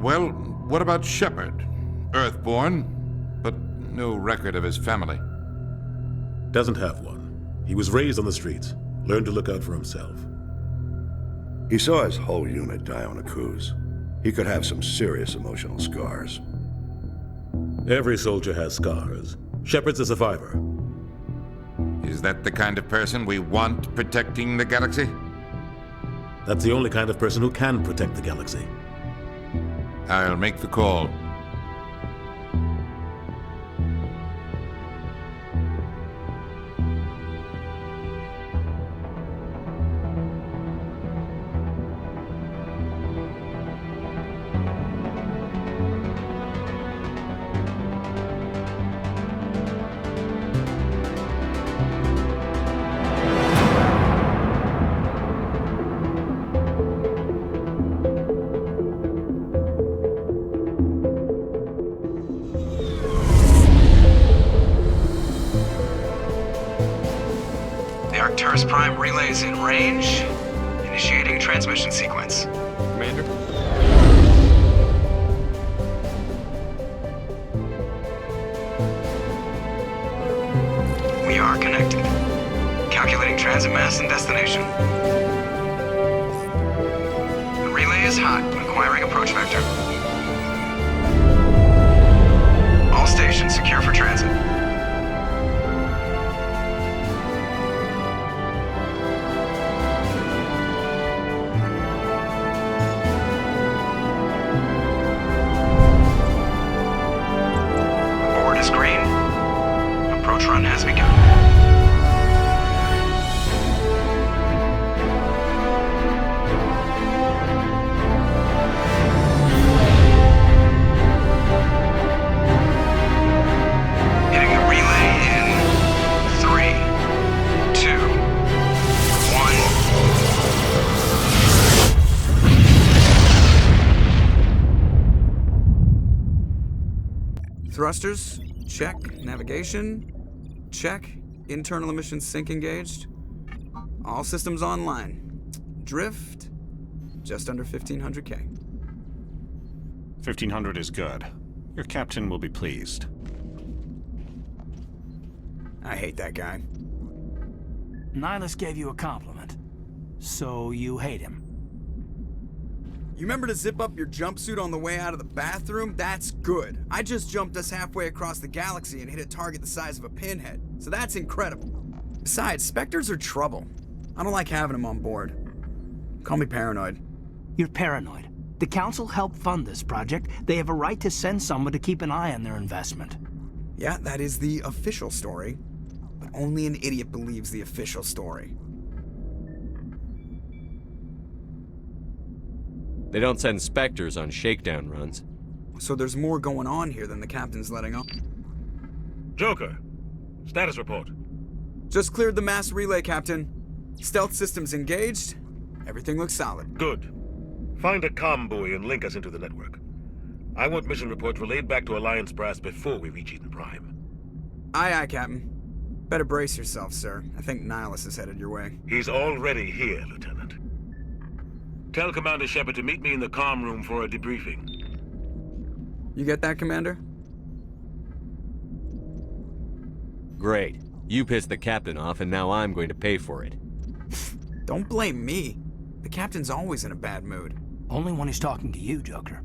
Well, what about Shepard? Earthborn, but no record of his family. Doesn't have one. He was raised on the streets, learned to look out for himself. He saw his whole unit die on a cruise. He could have some serious emotional scars. Every soldier has scars. Shepard's a survivor. Is that the kind of person we want protecting the galaxy? That's the only kind of person who can protect the galaxy. I'll make the call. Arcturus Prime relays in range. Initiating transmission sequence. Commander? We are connected. Calculating transit mass and destination. The relay is hot, acquiring approach vector. All stations secure for transit. Run has begun. Hitting the relay in 3, 2, 1. Thrusters, check. Navigation, check. Internal emission sync engaged. All systems online. Drift, just under 1,500K. 1,500 is good. Your captain will be pleased. I hate that guy. Nihilus gave you a compliment. So you hate him. You remember to zip up your jumpsuit on the way out of the bathroom? That's good. I just jumped us halfway across the galaxy and hit a target the size of a pinhead. So that's incredible. Besides, Spectres are trouble. I don't like having them on board. Call me paranoid. You're paranoid. The Council helped fund this project. They have a right to send someone to keep an eye on their investment. Yeah, that is the official story. But only an idiot believes the official story. They don't send Spectres on shakedown runs. So there's more going on here than the captain's letting on. Joker, status report. Just cleared the mass relay, Captain. Stealth systems engaged. Everything looks solid. Good. Find a comm buoy and link us into the network. I want mission reports relayed back to Alliance Brass before we reach Eden Prime. Aye, aye, Captain. Better brace yourself, sir. I think Nihilus is headed your way. He's already here, Lieutenant. Tell Commander Shepard to meet me in the comm room for a debriefing. You get that, Commander? Great. You pissed the captain off, and now I'm going to pay for it. Don't blame me. The captain's always in a bad mood. Only when he's talking to you, Joker.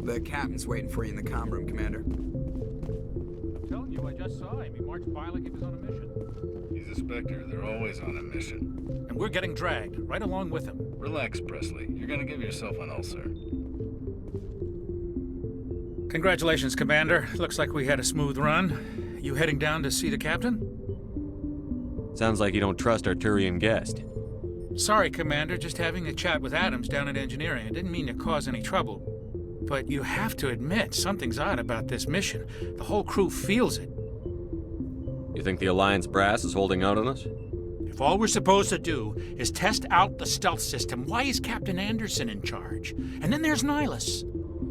The captain's waiting for you in the comm room, Commander. I'm telling you, I just saw him. He marched by like he was on a mission. He's a Spectre. They're always on a mission. And we're getting dragged, right along with him. Relax, Presley. You're gonna give yourself an ulcer. Congratulations, Commander. Looks like we had a smooth run. You heading down to see the captain? Sounds like you don't trust our Turian guest. Sorry, Commander. Just having a chat with Adams down at engineering. I didn't mean to cause any trouble. But you have to admit, something's odd about this mission. The whole crew feels it. You think the Alliance brass is holding out on us? If all we're supposed to do is test out the stealth system, why is Captain Anderson in charge? And then there's Nihilus.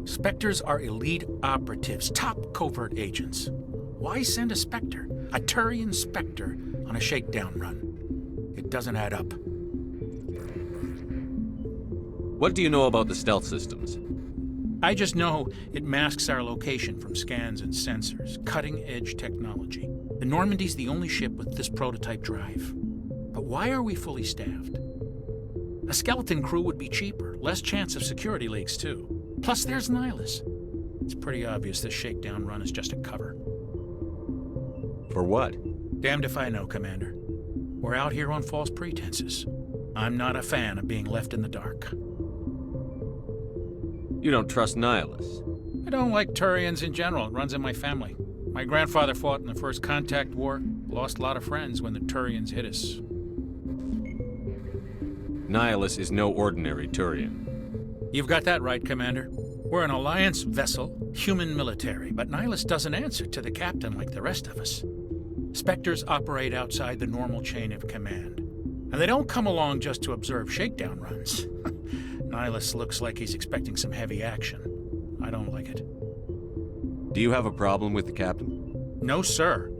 Spectres are elite operatives, top covert agents. Why send a Spectre, a Turian Spectre, on a shakedown run? It doesn't add up. What do you know about the stealth systems? I just know it masks our location from scans and sensors. Cutting-edge technology. The Normandy's the only ship with this prototype drive. But why are we fully staffed? A skeleton crew would be cheaper, less chance of security leaks too. Plus there's Nihilus. It's pretty obvious this shakedown run is just a cover. For what? Damned if I know, Commander. We're out here on false pretenses. I'm not a fan of being left in the dark. You don't trust Nihilus? I don't like Turians in general. It runs in my family. My grandfather fought in the First Contact War. Lost a lot of friends when the Turians hit us. Nihilus is no ordinary Turian. You've got that right, Commander. We're an Alliance vessel, human military, but Nihilus doesn't answer to the captain like the rest of us. Spectres operate outside the normal chain of command. And they don't come along just to observe shakedown runs. Nihilus looks like he's expecting some heavy action. I don't like it. Do you have a problem with the captain? No, sir.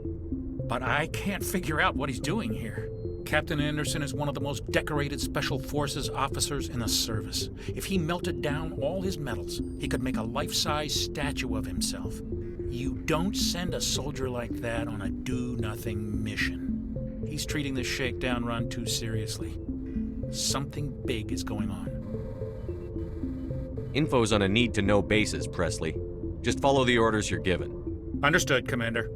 But I can't figure out what he's doing here. Captain Anderson is one of the most decorated Special Forces officers in the service. If he melted down all his medals, he could make a life-size statue of himself. You don't send a soldier like that on a do-nothing mission. He's treating this shakedown run too seriously. Something big is going on. Info's on a need-to-know basis, Presley. Just follow the orders you're given. Understood, Commander.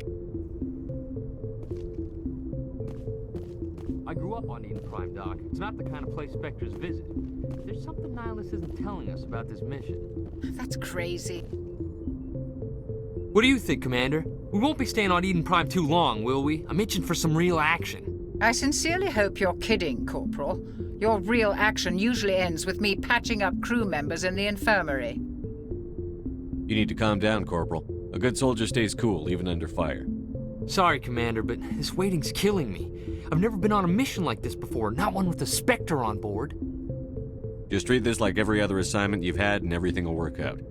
I grew up on Eden Prime, Doc. It's not the kind of place Spectres visit. There's something Nihilus isn't telling us about this mission. That's crazy. What do you think, Commander? We won't be staying on Eden Prime too long, will we? I'm itching for some real action. I sincerely hope you're kidding, Corporal. Your real action usually ends with me patching up crew members in the infirmary. You need to calm down, Corporal. A good soldier stays cool, even under fire. Sorry, Commander, but this waiting's killing me. I've never been on a mission like this before, not one with a Spectre on board. Just treat this like every other assignment you've had and everything will work out.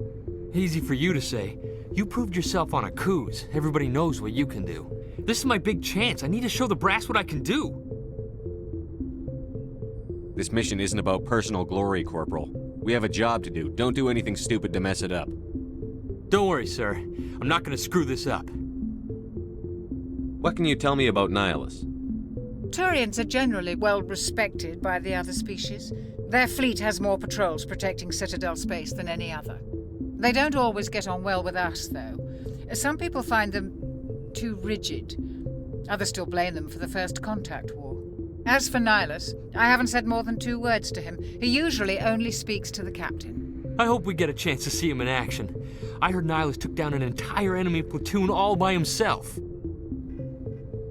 Easy for you to say. You proved yourself on Akuz. Everybody knows what you can do. This is my big chance. I need to show the brass what I can do. This mission isn't about personal glory, Corporal. We have a job to do. Don't do anything stupid to mess it up. Don't worry, sir. I'm not gonna screw this up. What can you tell me about Nihilus? Turians are generally well respected by the other species. Their fleet has more patrols protecting Citadel space than any other. They don't always get on well with us, though. Some people find them too rigid. Others still blame them for the First Contact War. As for Nihilus, I haven't said more than 2 words to him. He usually only speaks to the captain. I hope we get a chance to see him in action. I heard Nihilus took down an entire enemy platoon all by himself.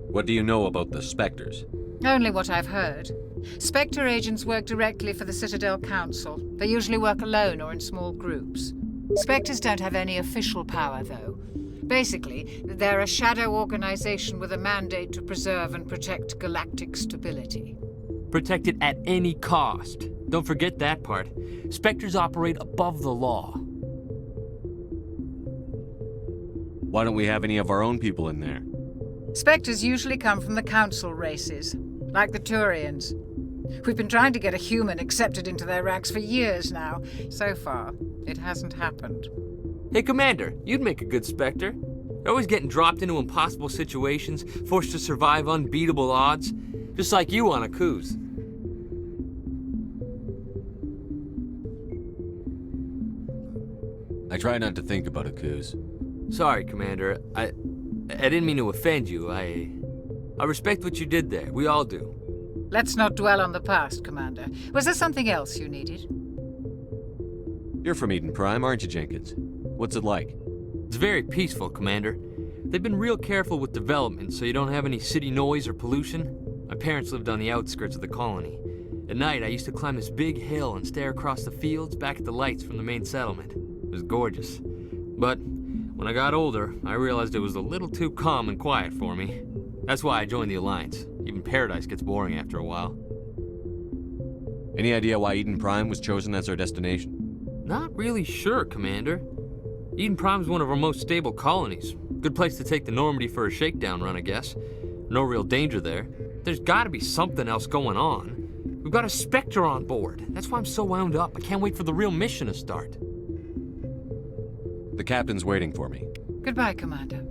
What do you know about the Spectres? Only what I've heard. Spectre agents work directly for the Citadel Council. They usually work alone or in small groups. Spectres don't have any official power, though. Basically, they're a shadow organization with a mandate to preserve and protect galactic stability. Protect it at any cost. Don't forget that part. Spectres operate above the law. Why don't we have any of our own people in there? Spectres usually come from the Council races, like the Turians. We've been trying to get a human accepted into their ranks for years now. So far, it hasn't happened. Hey, Commander, you'd make a good Spectre. You're always getting dropped into impossible situations, forced to survive unbeatable odds, just like you on Akuz. I try not to think about Akuz. Sorry, Commander. I didn't mean to offend you. I respect what you did there. We all do. Let's not dwell on the past, Commander. Was there something else you needed? You're from Eden Prime, aren't you, Jenkins? What's it like? It's very peaceful, Commander. They've been real careful with development so you don't have any city noise or pollution. My parents lived on the outskirts of the colony. At night, I used to climb this big hill and stare across the fields back at the lights from the main settlement. It was gorgeous. But when I got older, I realized it was a little too calm and quiet for me. That's why I joined the Alliance. Even Paradise gets boring after a while. Any idea why Eden Prime was chosen as our destination? Not really sure, Commander. Eden Prime's one of our most stable colonies. Good place to take the Normandy for a shakedown run, I guess. No real danger there. There's gotta be something else going on. We've got a Spectre on board. That's why I'm so wound up. I can't wait for the real mission to start. The captain's waiting for me. Goodbye, Commander.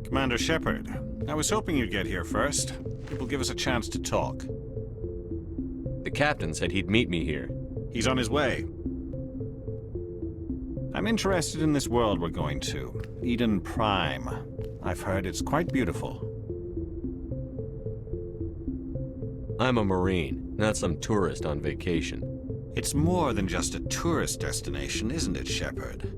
Commander Shepard, I was hoping you'd get here first. It will give us a chance to talk. The captain said he'd meet me here. He's on his way. I'm interested in this world we're going to, Eden Prime. I've heard it's quite beautiful. I'm a Marine, not some tourist on vacation. It's more than just a tourist destination, isn't it, Shepard?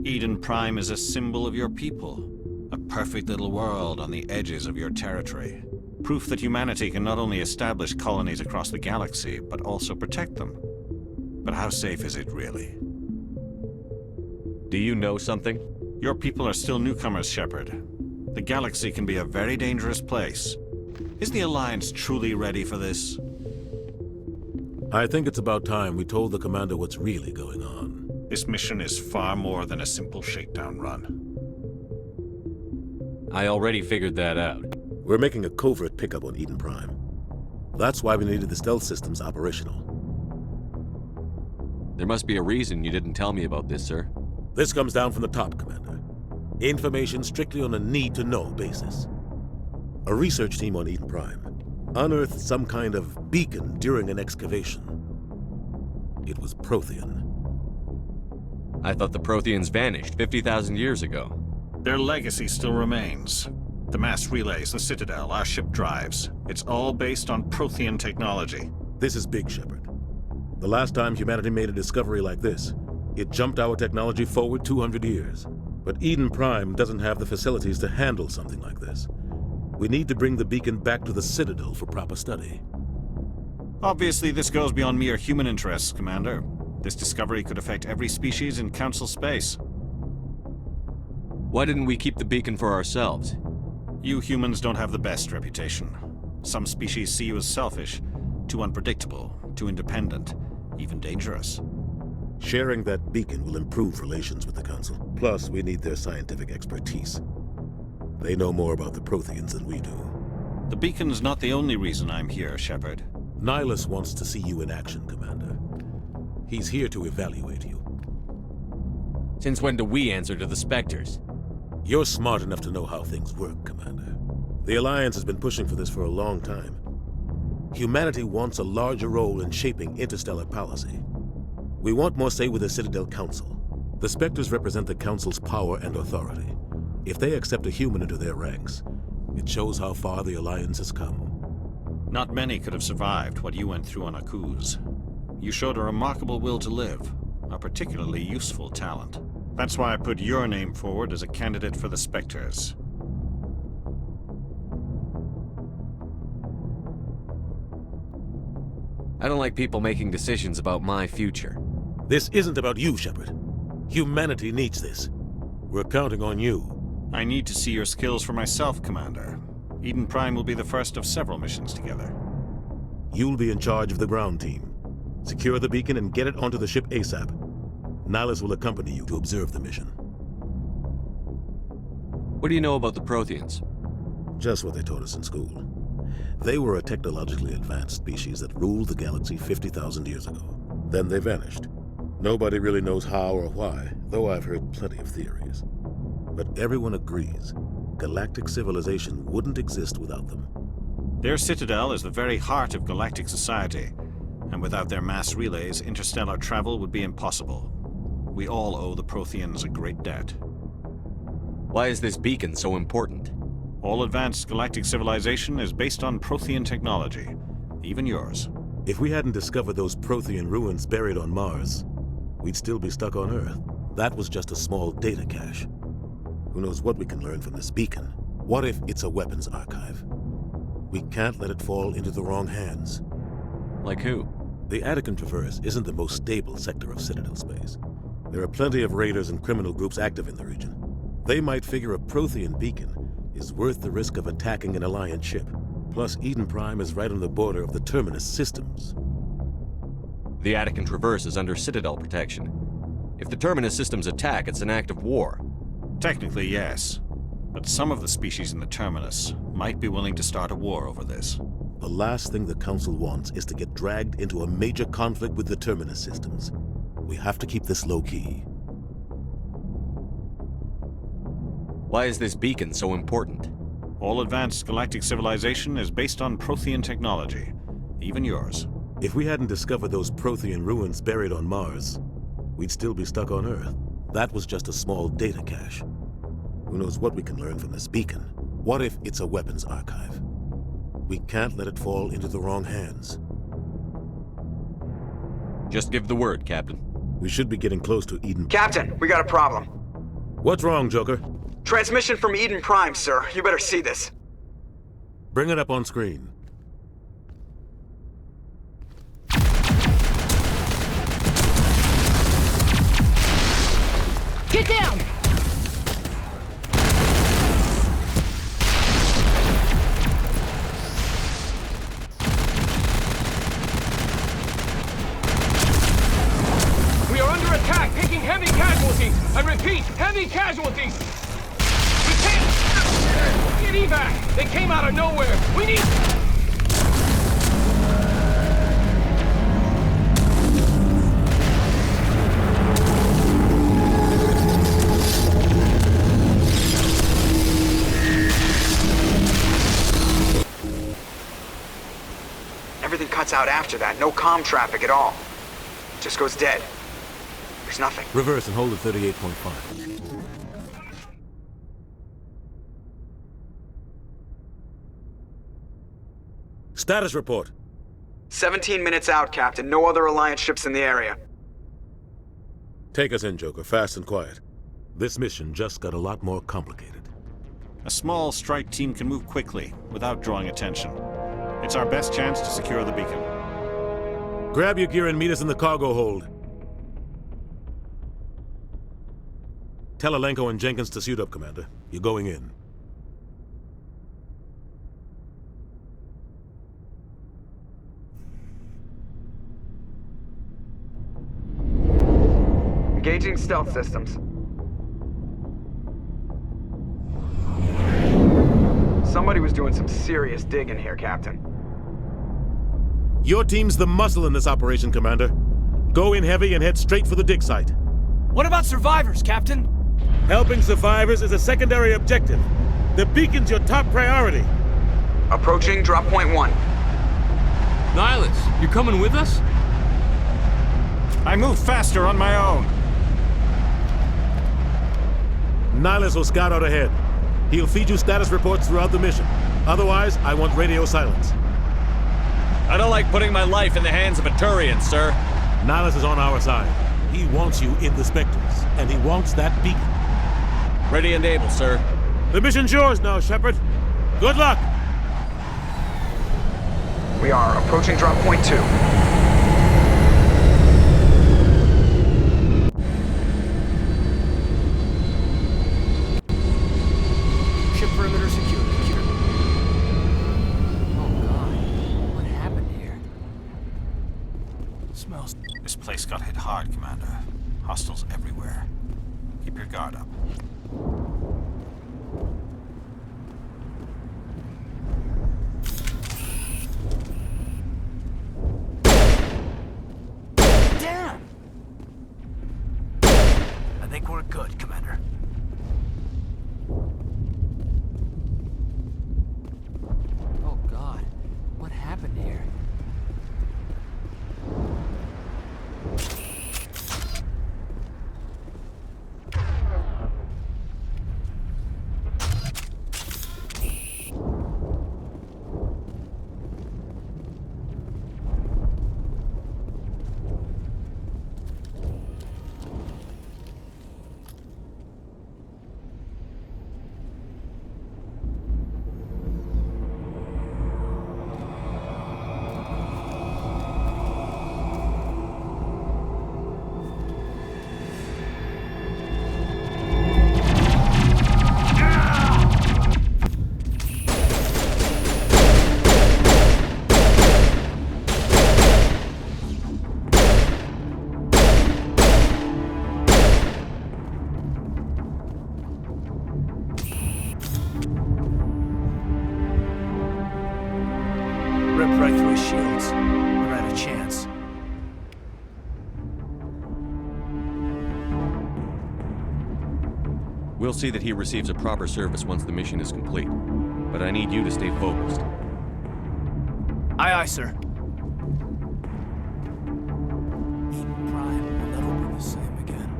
Eden Prime is a symbol of your people. A perfect little world on the edges of your territory. Proof that humanity can not only establish colonies across the galaxy, but also protect them. But how safe is it really? Do you know something? Your people are still newcomers, Shepard. The galaxy can be a very dangerous place. Is the Alliance truly ready for this? I think it's about time we told the commander what's really going on. This mission is far more than a simple shakedown run. I already figured that out. We're making a covert pickup on Eden Prime. That's why we needed the stealth systems operational. There must be a reason you didn't tell me about this, sir. This comes down from the top, Commander. Information strictly on a need-to-know basis. A research team on Eden Prime unearthed some kind of beacon during an excavation. It was Prothean. I thought the Protheans vanished 50,000 years ago. Their legacy still remains. The mass relays, the Citadel, our ship drives. It's all based on Prothean technology. This is big, Shepard. The last time humanity made a discovery like this, it jumped our technology forward 200 years. But Eden Prime doesn't have the facilities to handle something like this. We need to bring the beacon back to the Citadel for proper study. Obviously, this goes beyond mere human interests, Commander. This discovery could affect every species in Council space. Why didn't we keep the beacon for ourselves? You humans don't have the best reputation. Some species see you as selfish, too unpredictable, too independent, even dangerous. Sharing that beacon will improve relations with the Council. Plus, we need their scientific expertise. They know more about the Protheans than we do. The beacon's not the only reason I'm here, Shepard. Nihilus wants to see you in action, Commander. He's here to evaluate you. Since when do we answer to the Spectres? You're smart enough to know how things work, Commander. The Alliance has been pushing for this for a long time. Humanity wants a larger role in shaping interstellar policy. We want more say with the Citadel Council. The Spectres represent the Council's power and authority. If they accept a human into their ranks, it shows how far the Alliance has come. Not many could have survived what you went through on Akuz. You showed a remarkable will to live, a particularly useful talent. That's why I put your name forward as a candidate for the Spectres. I don't like people making decisions about my future. This isn't about you, Shepard. Humanity needs this. We're counting on you. I need to see your skills for myself, Commander. Eden Prime will be the first of several missions together. You'll be in charge of the ground team. Secure the beacon and get it onto the ship ASAP. Nihilus will accompany you to observe the mission. What do you know about the Protheans? Just what they taught us in school. They were a technologically advanced species that ruled the galaxy 50,000 years ago. Then they vanished. Nobody really knows how or why, though I've heard plenty of theories. But everyone agrees, galactic civilization wouldn't exist without them. Their Citadel is the very heart of galactic society, and without their mass relays, interstellar travel would be impossible. We all owe the Protheans a great debt. Why is this beacon so important? All advanced galactic civilization is based on Prothean technology, even yours. If we hadn't discovered those Prothean ruins buried on Mars, we'd still be stuck on Earth. That was just a small data cache. Who knows what we can learn from this beacon? What if it's a weapons archive? We can't let it fall into the wrong hands. Like who? The Attican Traverse isn't the most stable sector of Citadel space. There are plenty of raiders and criminal groups active in the region. They might figure a Prothean beacon is worth the risk of attacking an Alliance ship. Plus, Eden Prime is right on the border of the Terminus systems. The Attican Traverse is under Citadel protection. If the Terminus systems attack, it's an act of war. Technically, yes. But some of the species in the Terminus might be willing to start a war over this. The last thing the Council wants is to get dragged into a major conflict with the Terminus systems. We have to keep this low-key. Why is this beacon so important? All advanced galactic civilization is based on Prothean technology, even yours. If we hadn't discovered those Prothean ruins buried on Mars, we'd still be stuck on Earth. That was just a small data cache. Who knows what we can learn from this beacon? What if it's a weapons archive? We can't let it fall into the wrong hands. Just give the word, Captain. We should be getting close to Eden. Captain, we got a problem. What's wrong, Joker? Transmission from Eden Prime, sir. You better see this. Bring it up on screen. Get down! We are under attack, taking heavy casualties. I repeat, heavy casualties. We can't get evac. They came out of nowhere. We need... Everything cuts out after that. No comm traffic at all. Just goes dead. There's nothing. Reverse and hold at 38.5. Status report. 17 minutes out, Captain. No other Alliance ships in the area. Take us in, Joker, fast and quiet. This mission just got a lot more complicated. A small strike team can move quickly, without drawing attention. It's our best chance to secure the beacon. Grab your gear and meet us in the cargo hold. Tell Alenko and Jenkins to suit up, Commander. You're going in. Engaging stealth systems. Somebody was doing some serious digging here, Captain. Your team's the muscle in this operation, Commander. Go in heavy and head straight for the dig site. What about survivors, Captain? Helping survivors is a secondary objective. The beacon's your top priority. Approaching drop point 1. Nihilus, you're coming with us? I move faster on my own. Nihilus will scout out ahead. He'll feed you status reports throughout the mission. Otherwise, I want radio silence. I don't like putting my life in the hands of a Turian, sir. Nihilus is on our side. He wants you in the Spectres, and he wants that beacon. Ready and able, sir. The mission's yours now, Shepard. Good luck! We are approaching drop point 2. Ship perimeter secure. Oh God, what happened here? Smells. This place got hit hard, Commander. Hostiles everywhere. Keep your guard up. Damn! I think we're good, Commander. Oh God, what happened here? strike through his shields. Never had a chance. We'll see that he receives a proper service once the mission is complete. But I need you to stay focused. Aye, aye, sir. Eden Prime will never be the same again.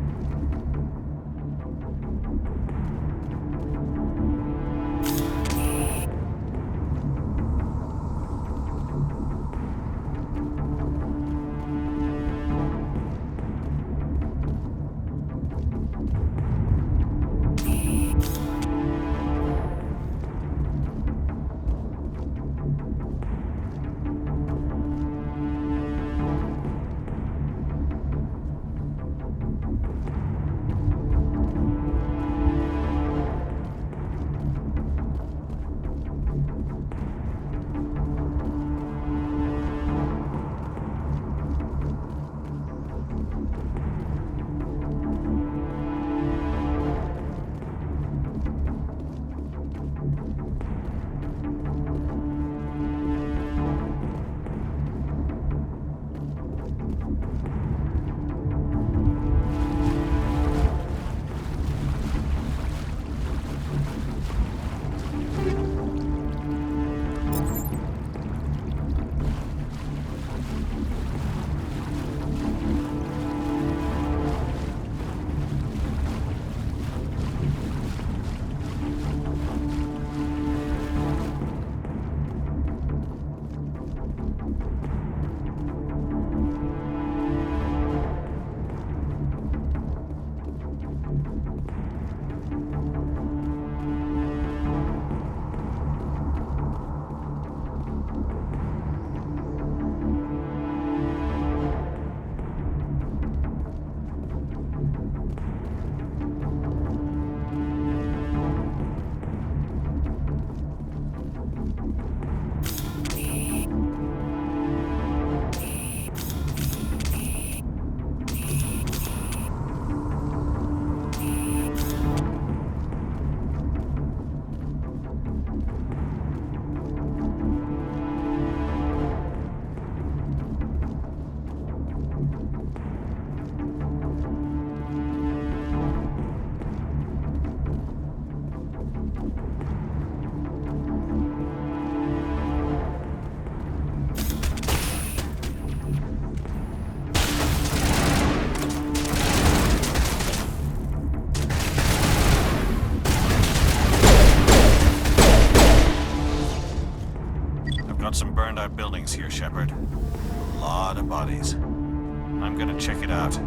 Some burned out buildings here, Shepard. A lot of bodies. I'm gonna check it out.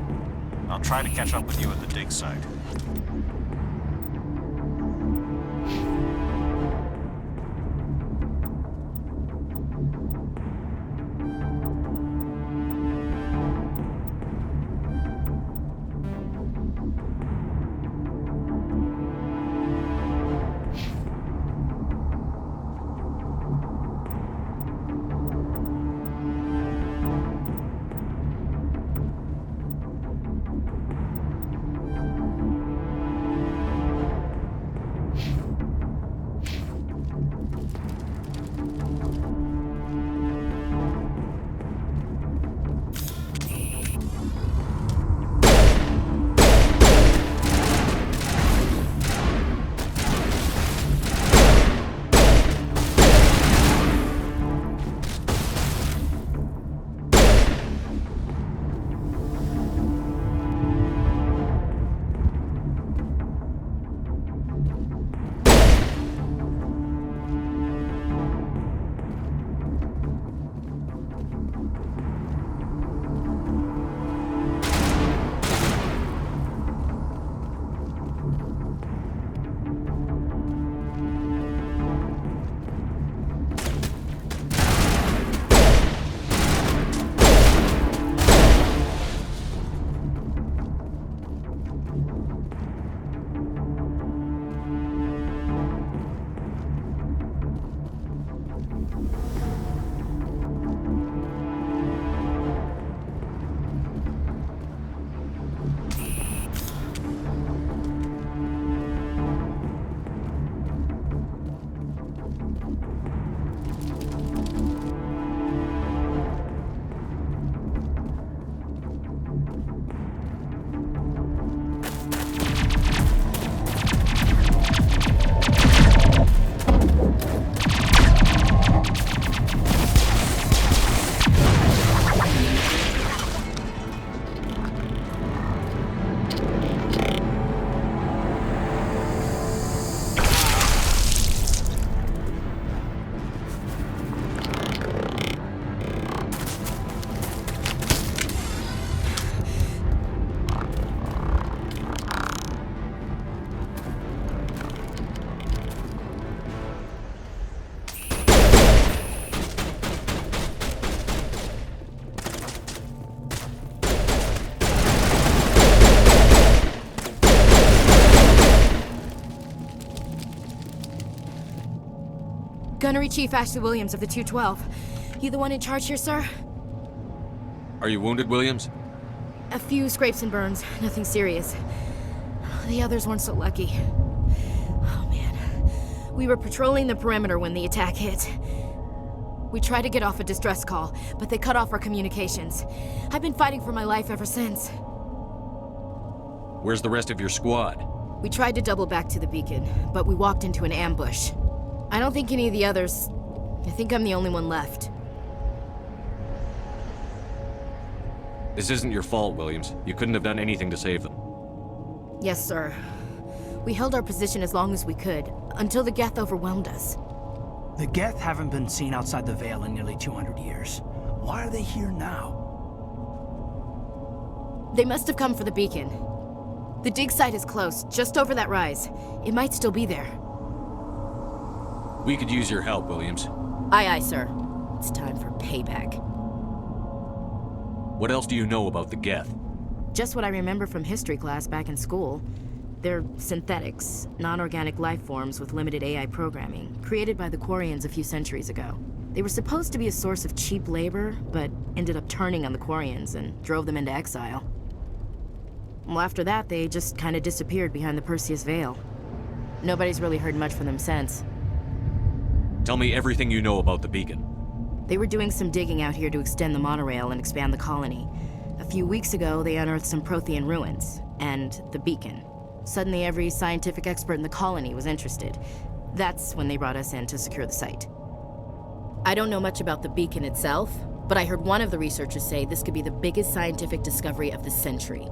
I'll try to catch up with you at the dig site. Gunnery Chief Ashley Williams of the 212. You the one in charge here, sir? Are you wounded, Williams? A few scrapes and burns, nothing serious. The others weren't so lucky. Oh man. We were patrolling the perimeter when the attack hit. We tried to get off a distress call, but they cut off our communications. I've been fighting for my life ever since. Where's the rest of your squad? We tried to double back to the beacon, but we walked into an ambush. I don't think any of the others... I think I'm the only one left. This isn't your fault, Williams. You couldn't have done anything to save them. Yes, sir. We held our position as long as we could, until the Geth overwhelmed us. The Geth haven't been seen outside the Veil in nearly 200 years. Why are they here now? They must have come for the beacon. The dig site is close, just over that rise. It might still be there. We could use your help, Williams. Aye, aye, sir. It's time for payback. What else do you know about the Geth? Just what I remember from history class back in school. They're synthetics, non-organic life forms with limited AI programming, created by the Quarians a few centuries ago. They were supposed to be a source of cheap labor, but ended up turning on the Quarians and drove them into exile. Well, after that, they just kind of disappeared behind the Perseus Veil. Nobody's really heard much from them since. Tell me everything you know about the beacon. They were doing some digging out here to extend the monorail and expand the colony. A few weeks ago, they unearthed some Prothean ruins, and the beacon. Suddenly, every scientific expert in the colony was interested. That's when they brought us in to secure the site. I don't know much about the beacon itself, but I heard one of the researchers say this could be the biggest scientific discovery of the century.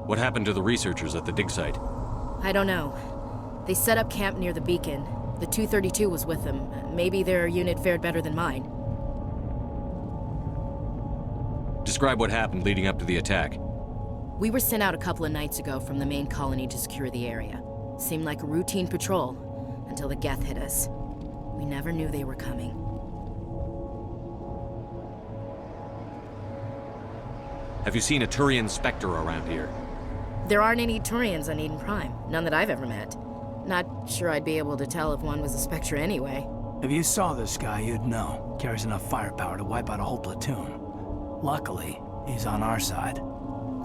What happened to the researchers at the dig site? I don't know. They set up camp near the beacon. The 232 was with them. Maybe their unit fared better than mine. Describe what happened leading up to the attack. We were sent out a couple of nights ago from the main colony to secure the area. Seemed like a routine patrol, until the Geth hit us. We never knew they were coming. Have you seen a Turian Spectre around here? There aren't any Turians on Eden Prime. None that I've ever met. Not sure I'd be able to tell if one was a Spectre anyway. If you saw this guy, you'd know. Carries enough firepower to wipe out a whole platoon. Luckily, he's on our side.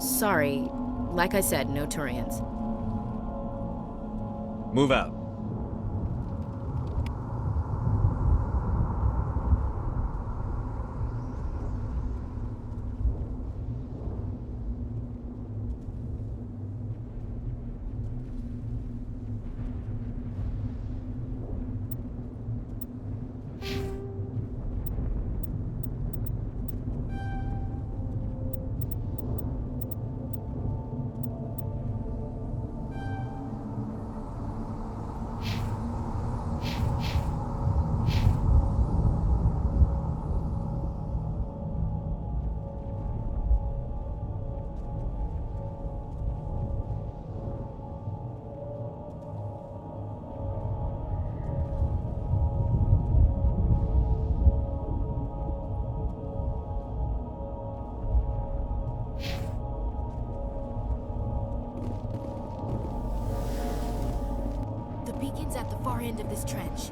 Sorry. Like I said, no Turians. Move out. Beacon's at the far end of this trench.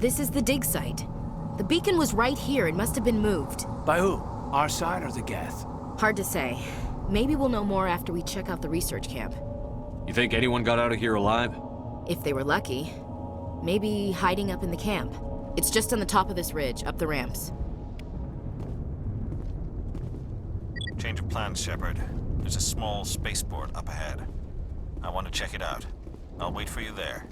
This is the dig site. The beacon was right here. It must have been moved. By who? Our side or the Geth? Hard to say. Maybe we'll know more after we check out the research camp. You think anyone got out of here alive? If they were lucky. Maybe hiding up in the camp. It's just on the top of this ridge, up the ramps. Change of plans, Shepard. There's a small spaceport up ahead. I want to check it out. I'll wait for you there.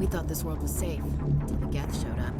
We thought this world was safe until the Geth showed up.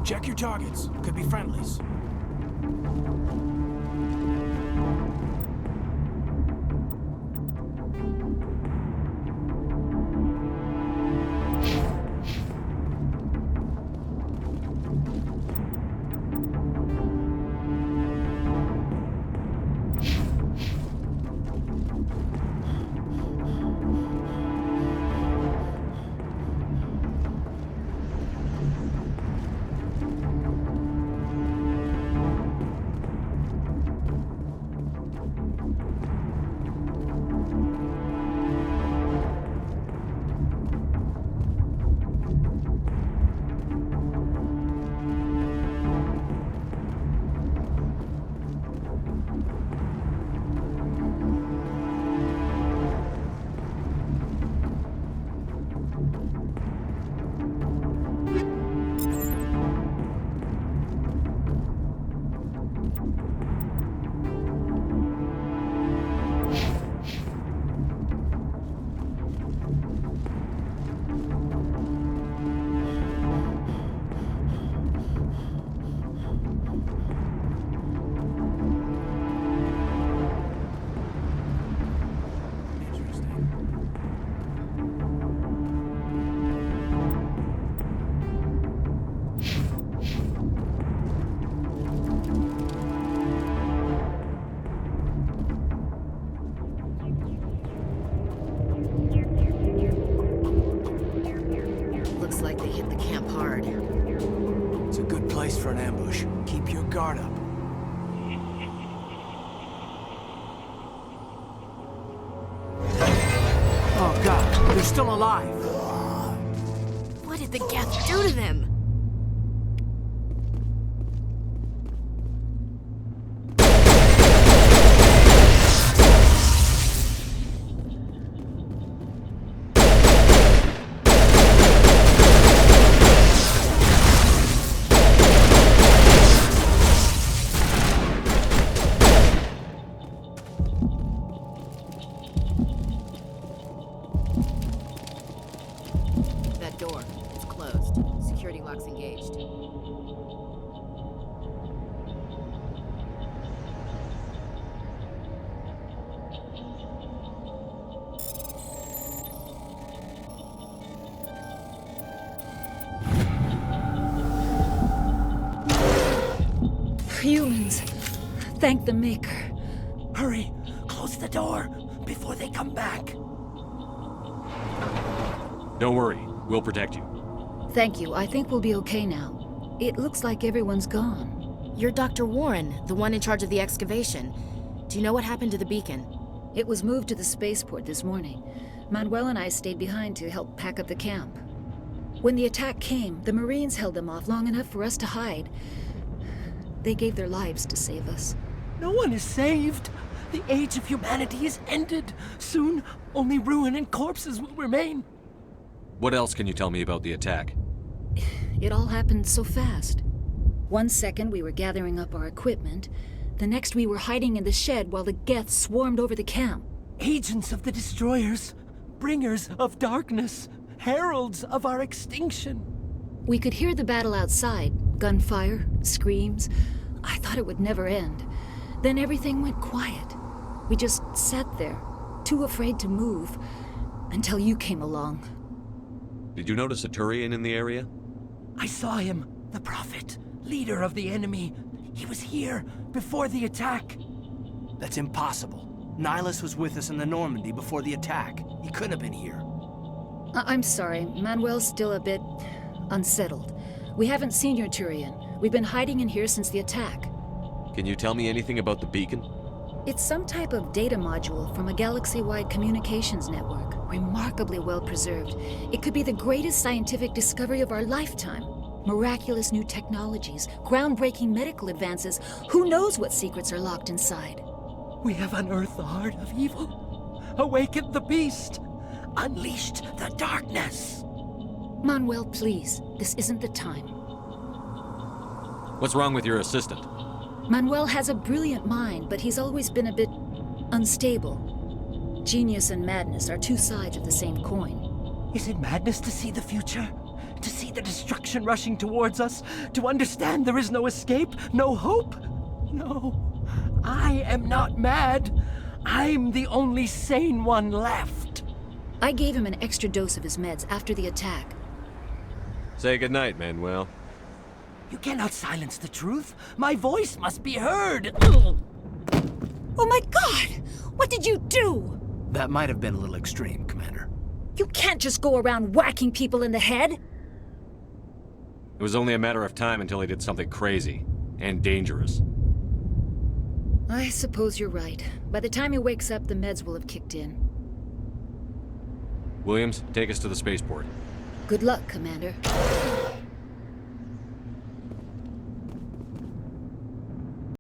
Check your targets. Could be friendlies. startup. Oh god, they're still alive. What did the Geth do to them? That door, it's closed. Security lock's engaged. Humans. Thank the Maker. Hurry, close the door before they come back. Don't worry, we'll protect you. Thank you. I think we'll be okay now. It looks like everyone's gone. You're Dr. Warren, the one in charge of the excavation. Do you know what happened to the beacon? It was moved to the spaceport this morning. Manuel and I stayed behind to help pack up the camp. When the attack came, the Marines held them off long enough for us to hide. They gave their lives to save us. No one is saved. The age of humanity is ended. Soon, only ruin and corpses will remain. What else can you tell me about the attack? It all happened so fast. 1 second we were gathering up our equipment. The next we were hiding in the shed while the Geth swarmed over the camp. Agents of the Destroyers, bringers of darkness, heralds of our extinction. We could hear the battle outside. Gunfire, screams. I thought it would never end. Then everything went quiet. We just sat there, too afraid to move, until you came along. Did you notice a Turian in the area? I saw him, the Prophet, leader of the enemy. He was here before the attack. That's impossible. Nihilus was with us in the Normandy before the attack. He couldn't have been here. I'm sorry. Manuel's still a bit unsettled. We haven't seen your Turian. We've been hiding in here since the attack. Can you tell me anything about the beacon? It's some type of data module from a galaxy-wide communications network. Remarkably well preserved. It could be the greatest scientific discovery of our lifetime. Miraculous new technologies, groundbreaking medical advances. Who knows what secrets are locked inside? We have unearthed the heart of evil, awakened the beast, unleashed the darkness. Manuel, please. This isn't the time. What's wrong with your assistant? Manuel has a brilliant mind, but he's always been a bit unstable. Genius and madness are two sides of the same coin. Is it madness to see the future? To see the destruction rushing towards us? To understand there is no escape? No hope? No. I am not mad. I'm the only sane one left. I gave him an extra dose of his meds after the attack. Say goodnight, Manuel. You cannot silence the truth. My voice must be heard. Oh my God! What did you do? That might have been a little extreme, Commander. You can't just go around whacking people in the head. It was only a matter of time until he did something crazy and dangerous. I suppose you're right. By the time he wakes up, the meds will have kicked in. Williams, take us to the spaceport. Good luck, Commander.